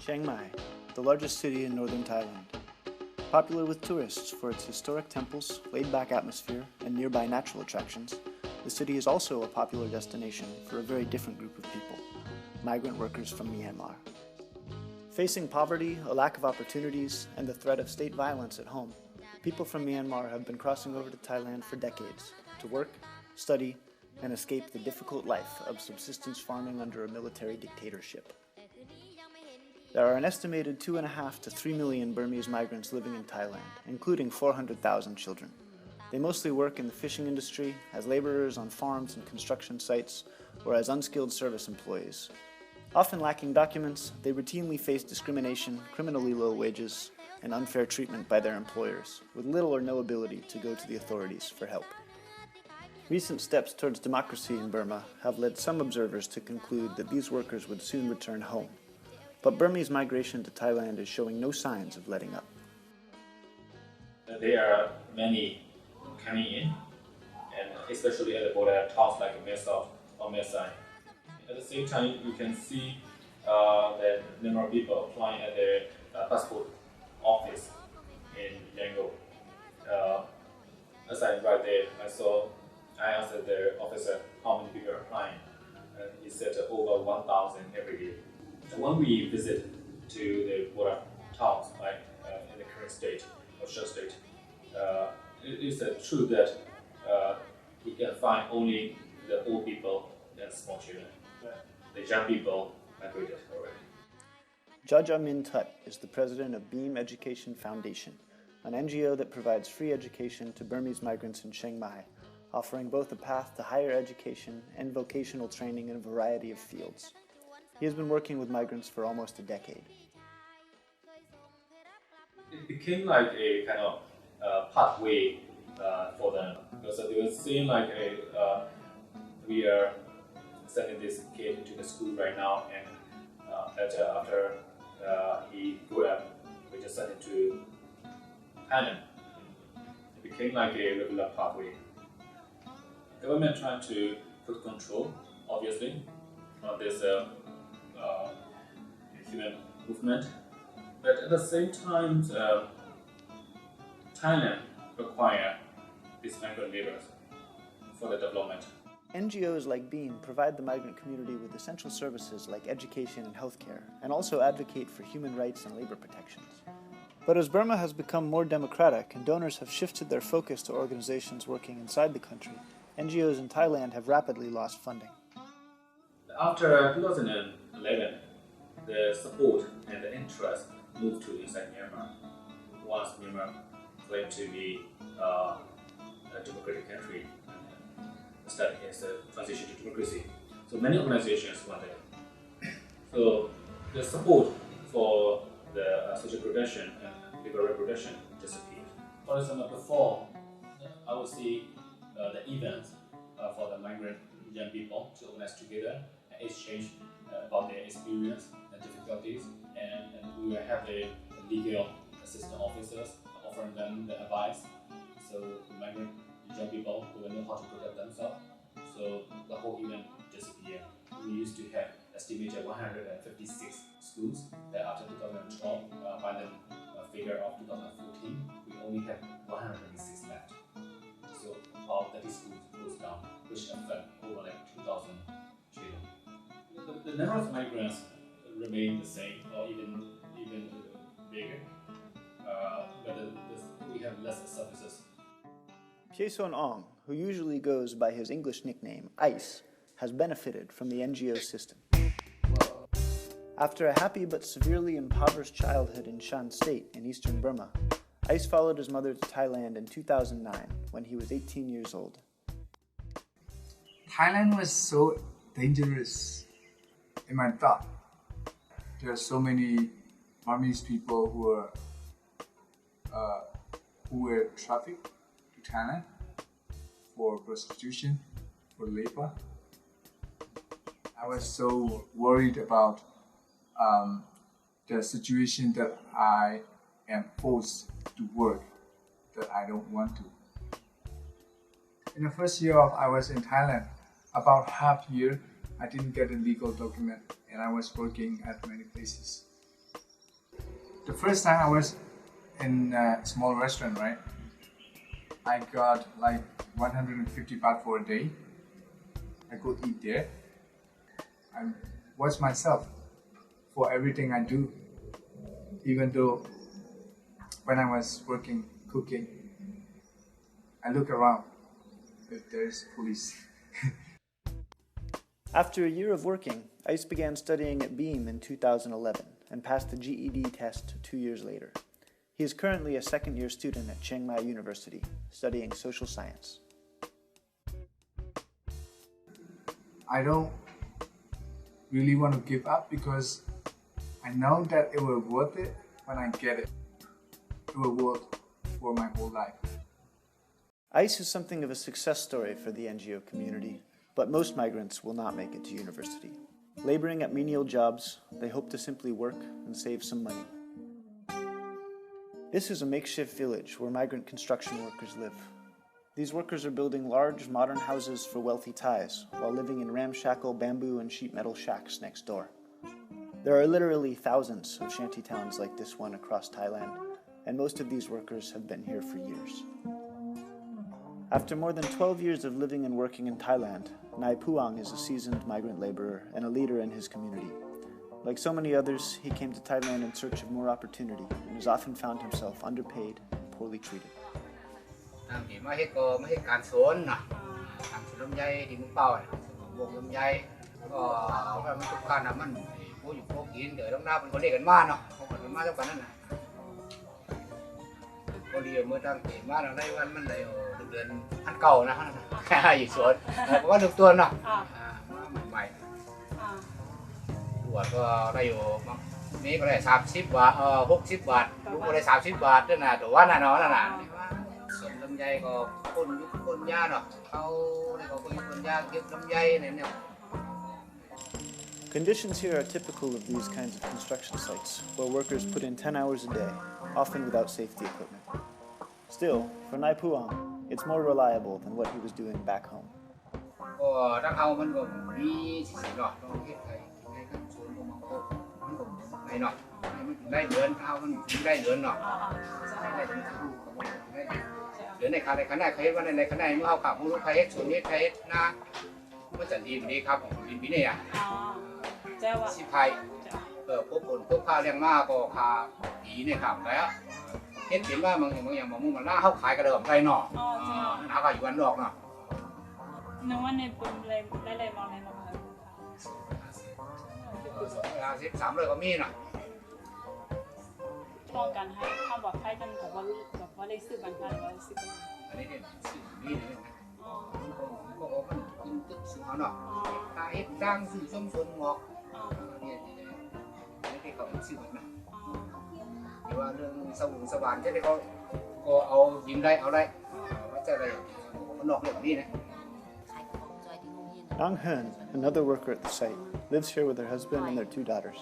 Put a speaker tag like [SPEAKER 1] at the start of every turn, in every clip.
[SPEAKER 1] Chiang Mai, the largest city in northern Thailand. Popular with tourists for its historic temples, laid-back atmosphere, and nearby natural attractions, the city is also a popular destination for a very different group of people, migrant workers from Myanmar. Facing poverty, a lack of opportunities, and the threat of state violence at home, people from Myanmar have been crossing over to Thailand for decades to work, study, and escape the difficult life of subsistence farming under a military dictatorship. There are an estimated 2.5 to 3 million Burmese migrants living in Thailand, including 400,000 children. They mostly work in the fishing industry, as laborers on farms and construction sites, or as unskilled service employees. Often lacking documents, they routinely face discrimination, criminally low wages, and unfair treatment by their employers, with little or no ability to go to the authorities for help. Recent steps towards democracy in Burma have led some observers to conclude that these workers would soon return home. But Burmese migration to Thailand is showing no signs of letting up.
[SPEAKER 2] There are many coming in, and especially at the border towns like Mesa or Mesai. At the same time, you can see that number of people applying at the passport office in Yangon. As I right there, I asked the officer how many people are applying, and he said over 1,000 every day. And when we visit to the border towns, like in the current state, or Shell state, it is true that we can find only the old people and small children. The young people migrated already.
[SPEAKER 1] Jaco Roesch is the president of Beam Education Foundation, an NGO that provides free education to Burmese migrants in Chiang Mai, offering both a path to higher education and vocational training in a variety of fields. He has been working with migrants for almost a decade.
[SPEAKER 2] It became like a kind of pathway for them, because they were saying like we are sending this kid to the school right now, and after he grew up, we just sent him to Thailand. It became like a regular pathway. Government trying to put control, obviously, on this human movement, but at the same time, Thailand require these migrant laborers for the development.
[SPEAKER 1] NGOs like Beam provide the migrant community with essential services like education and healthcare, and also advocate for human rights and labor protections. But as Burma has become more democratic and donors have shifted their focus to organizations working inside the country, NGOs in Thailand have rapidly lost funding.
[SPEAKER 2] After 2011, the support and the interest moved to inside Myanmar. Once Myanmar claimed to be a democratic country, starting its transition to democracy. So many organizations were there. So the support for the social protection and labor reproduction disappeared. For example, before I would see the events for the migrant young people to organize together and exchange about their experience and difficulties, and we will have the legal assistant officers offering them the advice, so migrant young people who will know how to protect themselves. So the whole event disappeared. We used to have estimated 156 schools, that after 2012, by the figure of 2014, we only have 126 left. So about 30 schools closed down, which affect over like 2,000 children. The number of migrants remain the same, or even bigger, but we have less services.
[SPEAKER 1] Pieson Ong, who usually goes by his English nickname, Ice, has benefited from the NGO system. After a happy but severely impoverished childhood in Shan State in eastern Burma, Ice followed his mother to Thailand in 2009 when he was 18 years old.
[SPEAKER 3] Thailand was so dangerous in my thought. There are so many Burmese people who were trafficked to Thailand for prostitution, for labor. I was so worried about the situation that I am forced to work that I don't want to. In the first year I was in Thailand, about half year I didn't get a legal document and I was working at many places. The first time I was in a small restaurant, right? I got like 150 baht for a day. I could eat there. I watch myself for everything I do. Even though when I was working, cooking, I look around if there's police.
[SPEAKER 1] After a year of working, Ice began studying at Beam in 2011 and passed the GED test 2 years later. He is currently a second-year student at Chiang Mai University, studying social science.
[SPEAKER 3] I don't really want to give up because I know that it will worth it when I get it. It will work for my whole life.
[SPEAKER 1] ICE is something of a success story for the NGO community, but most migrants will not make it to university. Laboring at menial jobs, they hope to simply work and save some money. This is a makeshift village where migrant construction workers live. These workers are building large, modern houses for wealthy Thais while living in ramshackle bamboo and sheet metal shacks next door. There are literally thousands of shanty towns like this one across Thailand, and most of these workers have been here for years. After more than 12 years of living and working in Thailand, Nai Puang is a seasoned migrant laborer and a leader in his community. Like so many others, he came to Thailand in search of more opportunity and has often found himself underpaid and poorly treated.
[SPEAKER 4] มาเฮ็ดการสวนนะการสวนลำไยที่มึงเป่าบวกลำไยก็มันทุกการนะมันโอ้อยู่โคกินเดี๋ยวต้องหน้าเป็นคนเรียกกันมาเนาะคนกันมาเท่ากันนั่นน่ะคนเรียนเมื่อตั้งเกณฑ์มาเราได้วันมันได้เดือนพันเก่านะอยู่สวนเพราะว่าทุกตัวเนาะมาใหม่ตัวก็ได้อยู่นี่ก็ได้30 บาท60 บาทลูกก็ได้30 บาทด้วยนะตัวว่าน่ะเนาะนั่นน่ะส่วนลำไยก็คนยุคคนยาเนาะเขาเนี่ยก็คนยาเก็บลำไยเนี่ย
[SPEAKER 1] Conditions here are typical of these kinds of construction sites, where workers put in 10 hours a day, often without safety equipment. Still, for Nai Puang, it's more reliable than what he was doing back home.
[SPEAKER 4] ก็ถ้าเอามันก็มีสิ่งเนาะต้องเฮ็ดให้กันสวนของมันก็ได้เนาะได้เดือนเอามันได้เดือนเนาะได้เดือนเดือนในขณะใครเฮ็ดว่าในขณะเมื่อเฮาขับผู้รู้ใครเฮ็ดสวนนี้ใครเฮ็ดนามันจะดีครับปีนี้อ่ะสิไผพวกคนพวกข้าวเลี้ยงมาก็ค่าปีเนี่ยครับแล้วเฮ็ดเป็นว่าบางอย่างมุ่งมันล่าเฮาขายกระเดิมได้เนาะนั่นเอาก็อยู่วันดอกเนาะ
[SPEAKER 5] นึกว่าในปุ่มเลยได้มองในมอง
[SPEAKER 4] 300ก็มีเนาะ
[SPEAKER 5] ป้องกันให้ข้าวบอกให้กันกับว่าได้ซื้อบันทัดว่าซื้อ
[SPEAKER 4] อันนี้เนี่ยซื้อมีเนี่ยก็มันกินตึกซื้อเอาเนาะถ้าเฮ็ดจ้างซื้อส้มสวนงอกเนี่ยที่เขาซื้อนะแต่ว่าเรื่องสว่านจะได้ก็เอายิมได้เอาได้ว่าจะอะไรมันนอกเรื่องนี้นะ
[SPEAKER 1] Nang Hun, another worker at the site, lives here with her husband and their 2 daughters.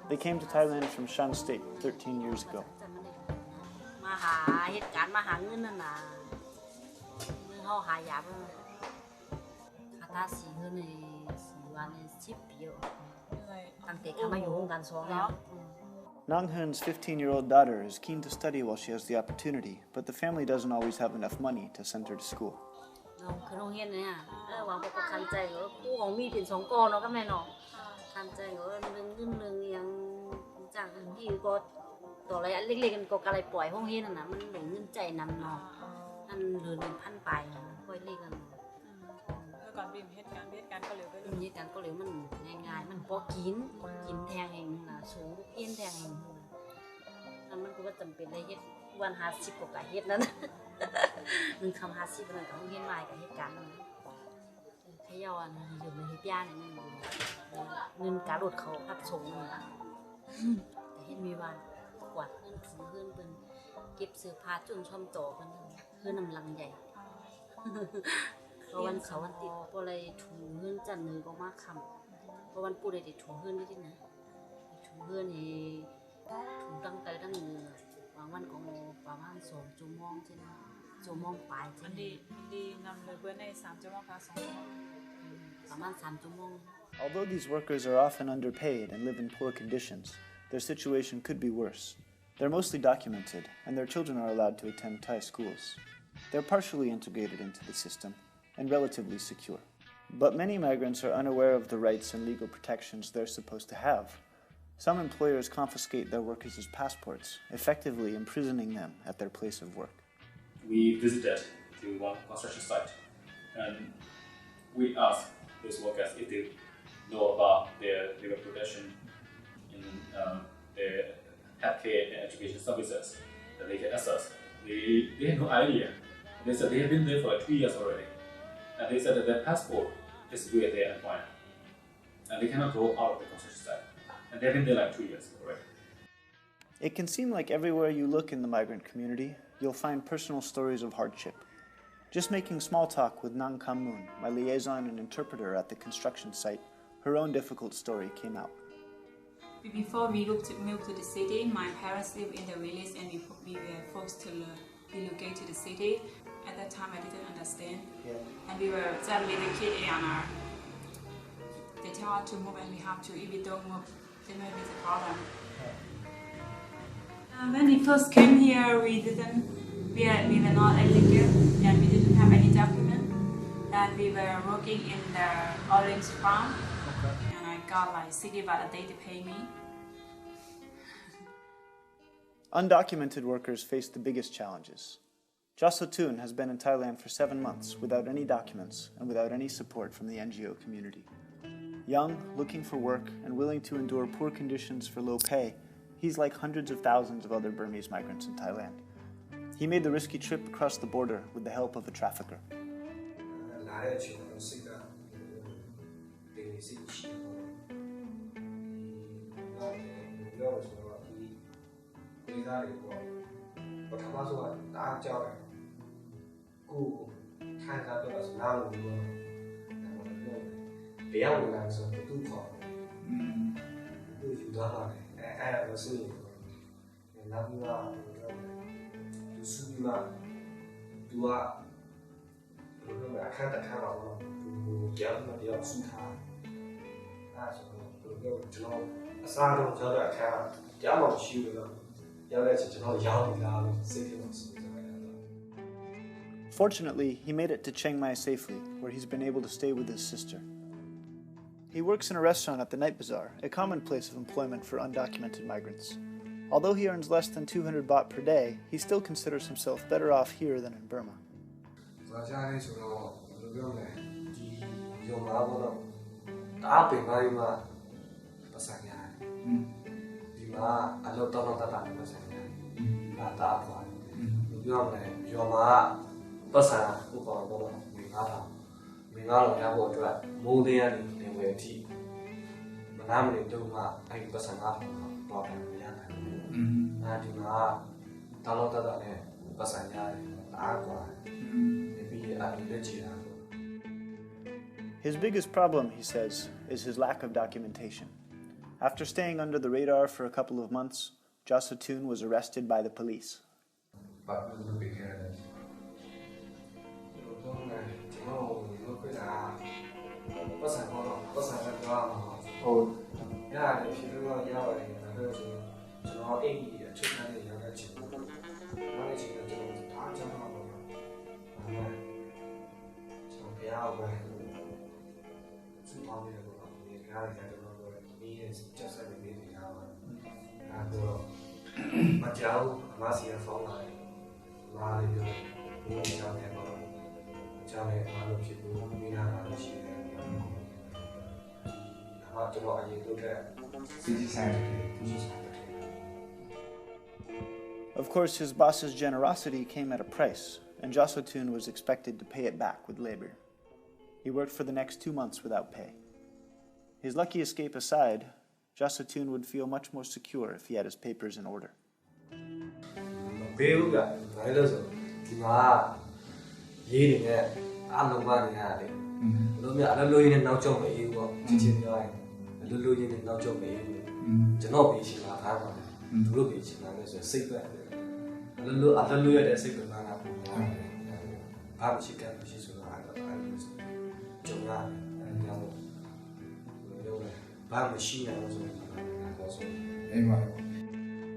[SPEAKER 1] They came to Thailand from Shan State 13 years ago.
[SPEAKER 6] มาหาเหตุการณ์มาหาเงินนั่นน่ะเฮาหายามคาถาสีเงินใน4 วัน10 ปีตั้งแต่เขามาอยู่วงการสองแล้ว
[SPEAKER 1] Nang Hun's 15-year-old daughter is keen to study while she has the opportunity, but the family doesn't always have enough money to send her to school.
[SPEAKER 6] คือโรงเรียนเนี่ยหวังว่าคันใจก็ครูของมีเป็น2ก้อนเนาะก็แม่เนาะคันใจก็เรื่องยังจ้างที่ก็ตัวอะไรเล็กๆกันก็อะไรปล่อยห้องเรียนน่ะมันเหลือเงินใจนำเนาะอันเหลือ1,000 ไปค่อยเล็กกัน
[SPEAKER 5] ก่อนบินเหตุการณ์ก็เร็วไปเลย
[SPEAKER 6] เหตุการณ์ก็เร็วมันง่ายๆมันพอกินแทงเองน่ะสูงเอียนแทงเองนั่นมันก็ว่าจำเป็นได้เฮ็ดวัน50กว่าเฮ็ดนั้นนึงคำ50นั่นก็เฮ็ดใหม่กับเหตุการณ์นั้นขย่อนอยู่ในเฮ็ดย่านนี่เงินการรถเขาพับส่งนี่แต่เฮ็ดมีวันกวาดเงินถูเงินเพิ่นเก็บเสื้อผ้าจนช่อมโตเพิ่นคือน้ำลังใหญ่วันเสาร์วันติดบ่เลยถูเงินจันทร์นึงก็มาค่ำเพราะวันปู่ได้ถูเงินได้นะถูเงินนี่ถูตั้งแต่ตั้งบางวันก็ประมาณ2 ชั่วโมงใช่มั้ยชั่วโมงปลายจัง
[SPEAKER 5] ดีนำเลยเบิ่นใน3 ชั่วโมงค่ะ2 ชั่วโมง
[SPEAKER 6] ประมาณ3 ชั่วโมง
[SPEAKER 1] Although these workers are often underpaid and live in poor conditions, their situation could be worse. They're mostly documented, and their children are allowed to attend Thai schools. They're partially integrated into the system and relatively secure. But many migrants are unaware of the rights and legal protections they're supposed to have. Some employers confiscate their workers' passports, effectively imprisoning them at their place of work.
[SPEAKER 2] We visited to one construction site and we asked those workers if they know about their legal protection in their healthcare and education services that they can access. They had no idea. They said they have been there for like 2 years already. And they said that their passport is where they are employed. And they cannot go out of the construction site. And they've been there like 2 years already.
[SPEAKER 1] It can seem like everywhere you look in the migrant community, you'll find personal stories of hardship. Just making small talk with Nang Kam Moon, my liaison and interpreter at the construction site, her own difficult story came out.
[SPEAKER 5] Before we moved to the city, my parents lived in the village and we were forced to relocate to the city. At that time I didn't understand. And we were just little kid and they tell us to move and we have to. If we don't move, then maybe it's a problem. When we first came here, we were not illegal and we didn't have any document. And we were working in the orange farm. And I got like 60 baht a day to pay me.
[SPEAKER 1] Undocumented workers face the biggest challenges. Jaco Roesch has been in Thailand for 7 months without any documents and without any support from the NGO community. Young, looking for work, and willing to endure poor conditions for low pay, he's like hundreds of thousands of other Burmese migrants in Thailand. He made the risky trip across the border with the help of a trafficker. Fortunately, he made it to Chiang Mai safely, where he's been able to stay with his sister. He works in a restaurant at the night bazaar, a common place of employment for undocumented migrants. Although he earns less than 200 baht per day, he still considers himself better off here than in Burma. His biggest problem, he says, is his lack of documentation. After staying under the radar for a couple of months, Jaco Roesch was arrested by the police. Of course, his boss's generosity came at a price, and Jaco Roesch was expected to pay it back with labor. He worked for the next 2 months without pay. His lucky escape aside, Jaco Roesch would feel much more secure if he had his papers in order.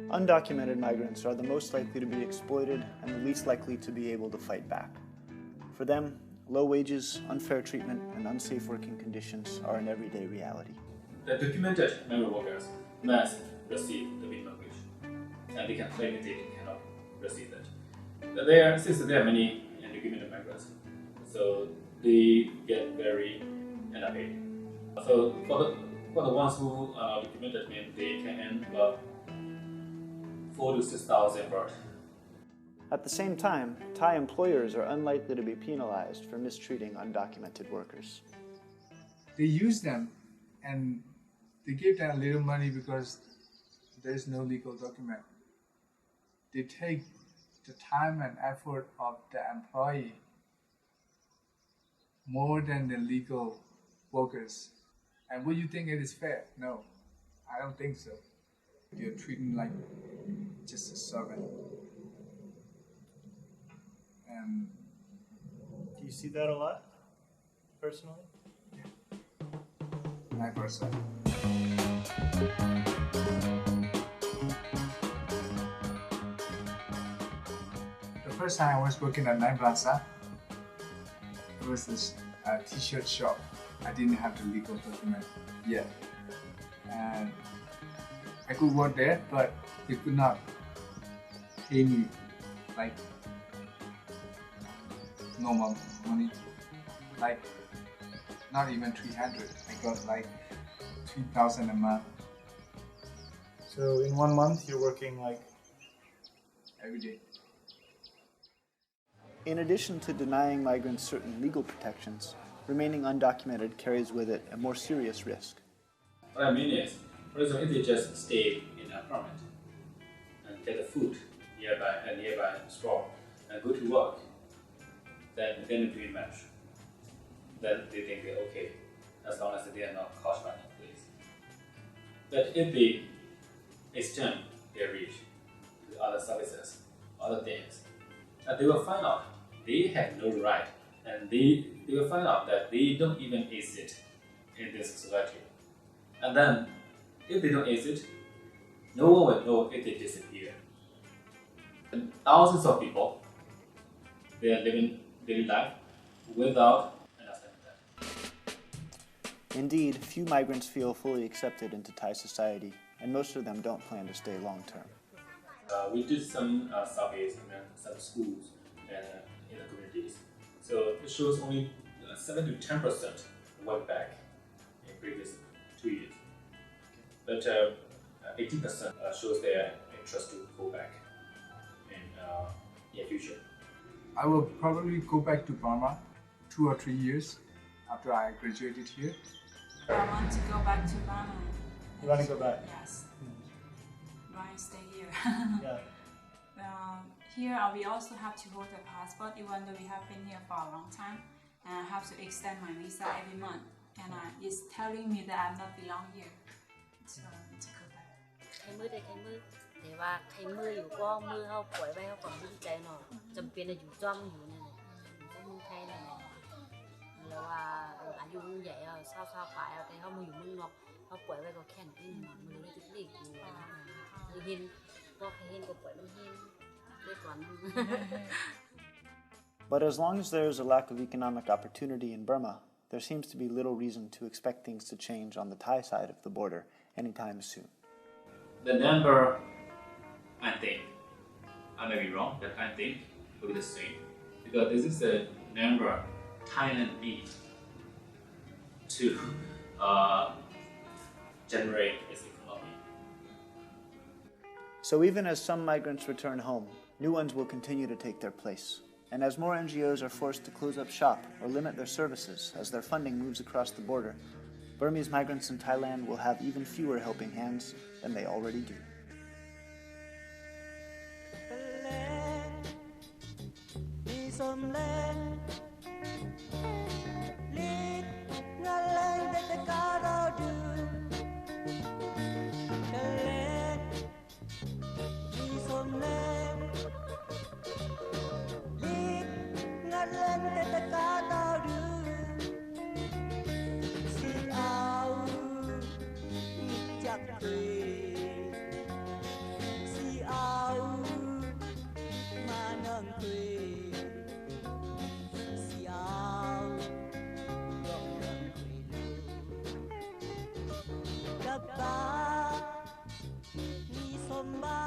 [SPEAKER 1] Undocumented migrants are the most likely to be exploited and the least likely to be able to fight back. For them, low wages, unfair treatment, and unsafe working conditions are an everyday reality.
[SPEAKER 2] The documented migrant workers must receive the minimum wage, and they can claim that they cannot receive that. Since there are many undocumented migrants, so they get very underpaid. So for the ones who are documented, they can earn about 4,000 to 6,000 baht.
[SPEAKER 1] At the same time, Thai employers are unlikely to be penalized for mistreating undocumented workers.
[SPEAKER 3] They use them and they give them a little money because there is no legal document. They take the time and effort of the employee more than the legal workers. And would you think it is fair? No, I don't think so. You're treating like just a servant. And
[SPEAKER 1] Do you see that a lot, personally?
[SPEAKER 3] 9%. The first time I was working at Nine Plaza, it was this t-shirt shop. I didn't have the legal document yet. And I could work there, but they could not pay me like normal money. Like not even 300. I got like 3,000 a month.
[SPEAKER 1] So in 1 month, you're working like
[SPEAKER 3] Every day.
[SPEAKER 1] In addition to denying migrants certain legal protections, remaining undocumented carries with it a more serious risk.
[SPEAKER 2] What I mean is, for example, if they just stay in an apartment and get the food nearby store and go to work, then they're not doing much. Then they think they're okay, as long as they are not caught by the police. But if they extend their reach to other services, other things, they will find out they have no right, and they will find out that they don't even exist in this society. And then, if they don't exist, no one will know if they disappear. And thousands of people, they are living daily life without understanding that.
[SPEAKER 1] Indeed, few migrants feel fully accepted into Thai society, and most of them don't plan to stay long term.
[SPEAKER 2] We did some surveys in some schools and in the communities. So it shows only 7 to 10% went back in previous 2 years. But 80% shows their interest to go back in near future.
[SPEAKER 3] I will probably go back to Burma 2 or 3 years after I graduated here.
[SPEAKER 5] I want to go back to Burma.
[SPEAKER 1] You want to go back?
[SPEAKER 5] Yes. Why stay here?
[SPEAKER 1] Yeah.
[SPEAKER 5] Here we also have to hold a passport, even though we have been here for a long time, and I have to extend my visa every month. And it's telling me that I'm not belong here. So I need to go back.
[SPEAKER 6] ใช้มือได้ใช้มือแต่ว่าใช้มืออยู่ก็มือเขาป่วยไว้เขาก็ดีใจเนาะจำเป็นจะอยู่จ้องอยู่นั่นแหละอยู่จ้องเมืองไทยนั่นแหละแล้วว่าอายุใหญ่แล้วเศร้าๆไปเอาแต่เขามาอยู่เมืองนอกเขาป่วยไว้ก็แค่นที่มันมือได้ทุกเด็กอยู่คือเห็นก็เห็นก็ป่วยมันเห็นด้วยก่อน
[SPEAKER 1] But as long as there is a lack of economic opportunity in Burma, there seems to be little reason to expect things to change on the Thai side of the border anytime soon.
[SPEAKER 2] The number, I think, I may be wrong, but I think will be the same. Because this is the number Thailand needs to generate its economy.
[SPEAKER 1] So even as some migrants return home, new ones will continue to take their place. And as more NGOs are forced to close up shop or limit their services as their funding moves across the border, Burmese migrants in Thailand will have even fewer helping hands than they already do.
[SPEAKER 7] มีสมบั